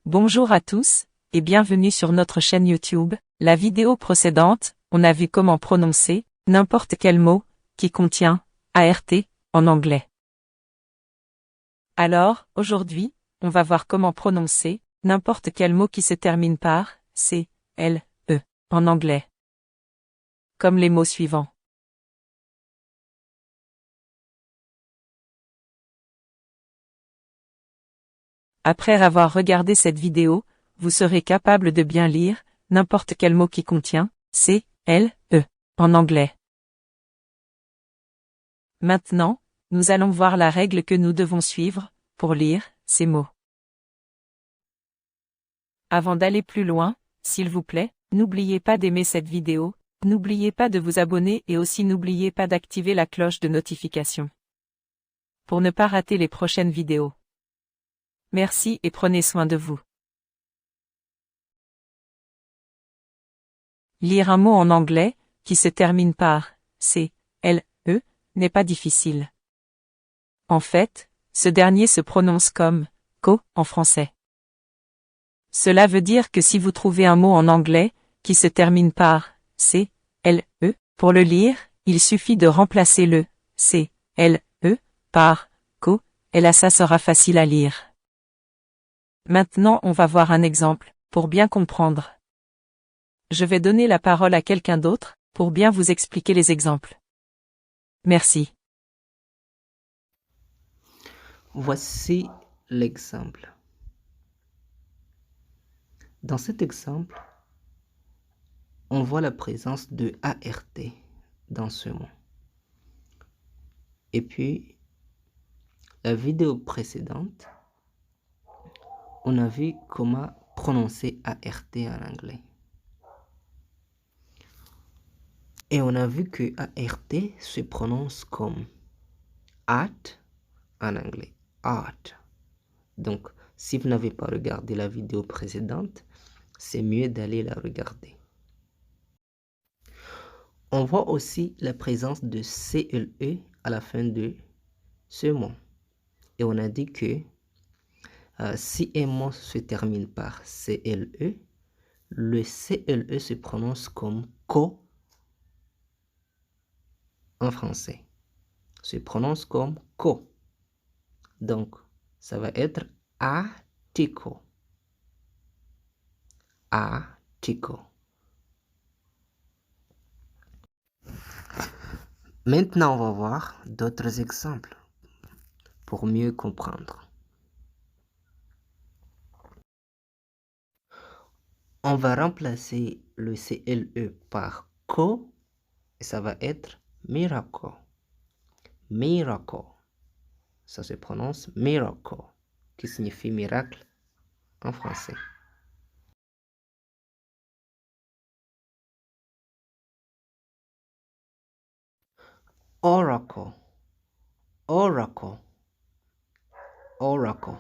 Bonjour à tous, et bienvenue sur notre chaîne YouTube. La vidéo précédente, on a vu comment prononcer n'importe quel mot qui contient ART en anglais. Alors, aujourd'hui, on va voir comment prononcer n'importe quel mot qui se termine par C, L, E en anglais. Comme les mots suivants. Après avoir regardé cette vidéo, vous serez capable de bien lire n'importe quel mot qui contient C, L, E en anglais. Maintenant, nous allons voir la règle que nous devons suivre pour lire ces mots. Avant d'aller plus loin, s'il vous plaît, n'oubliez pas d'aimer cette vidéo, n'oubliez pas de vous abonner et aussi n'oubliez pas d'activer la cloche de notification pour ne pas rater les prochaines vidéos. Merci et prenez soin de vous. Lire un mot en anglais qui se termine par C, L, E n'est pas difficile. En fait, ce dernier se prononce comme co en français. Cela veut dire que si vous trouvez un mot en anglais qui se termine par C, L, E, pour le lire, il suffit de remplacer le C, L, E par co, et là ça sera facile à lire. Maintenant on va voir un exemple, pour bien comprendre. Je vais donner la parole à quelqu'un d'autre, pour bien vous expliquer les exemples. Merci. Voici l'exemple. Dans cet exemple, on voit la présence de ART dans ce mot. Et puis, la vidéo précédente, on a vu comment prononcer ART en anglais. Et on a vu que ART se prononce comme art en anglais. Art. Donc, si vous n'avez pas regardé la vidéo précédente, c'est mieux d'aller la regarder. On voit aussi la présence de CLE à la fin de ce mot. Et on a dit que si un mot se termine par CLE, le CLE se prononce comme co en français. Se prononce comme co. Donc, ça va être article. Article. Maintenant, on va voir d'autres exemples pour mieux comprendre. On va remplacer le CLE par co et ça va être miracle. Miracle. Ça se prononce miracle, qui signifie miracle en français. Oracle. Oracle. Oracle.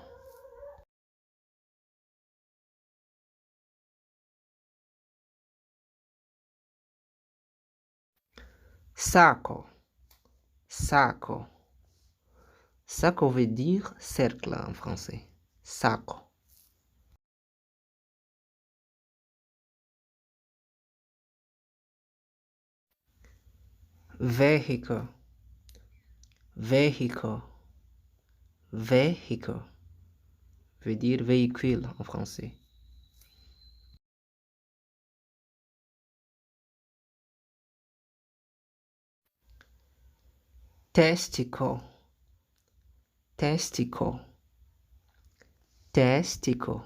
Circle. Circle. Circle veut dire cercle en français. Circle. Vehicle. Vehicle. Vehicle veut dire véhicule en français. Testicle. Testicle. Testicle.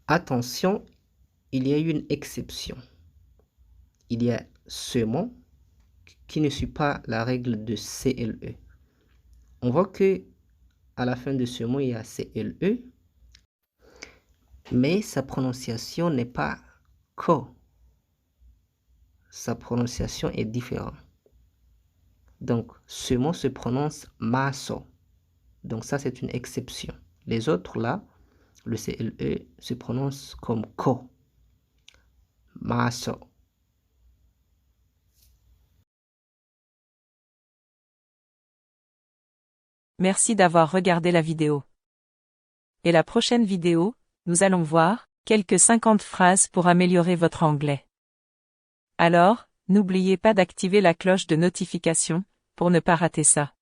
Attention, il y a une exception. Il y a ce mot qui ne suit pas la règle de CLE. On voit que à la fin de ce mot, il y a CLE, mais sa prononciation n'est pas co. Sa prononciation est différente. Donc, ce mot se prononce maso. Donc, ça, c'est une exception. Les autres, là, le CLE se prononce comme co. Maso. Merci d'avoir regardé la vidéo. Et la prochaine vidéo, nous allons voir quelques 50 phrases pour améliorer votre anglais. Alors, n'oubliez pas d'activer la cloche de notification pour ne pas rater ça.